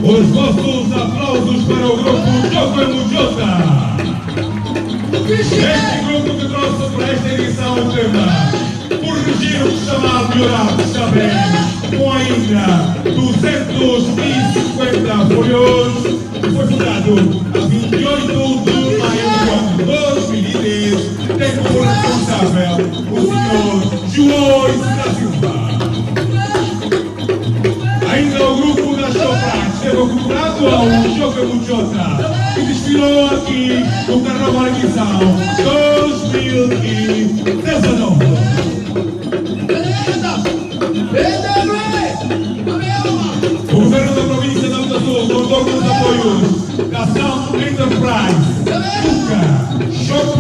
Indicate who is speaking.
Speaker 1: Os vossos aplausos para o grupo Jogo Emujota. Este grupo que trouxe para esta edição o tema Corrigir o que chamar melhorar, sabemos, com ainda 250 folhos, foi fundado a 28 de maio de 2010, tem como responsável o Sr. João da Silva. Ainda o grupo das Sopras esteve acoplado ao Jogo Emujota, que desfilou aqui no Carnaval Edição 2019. O governo da província de Alta Sul contou com os apoios da Sound Enterprise, Tuca, Shop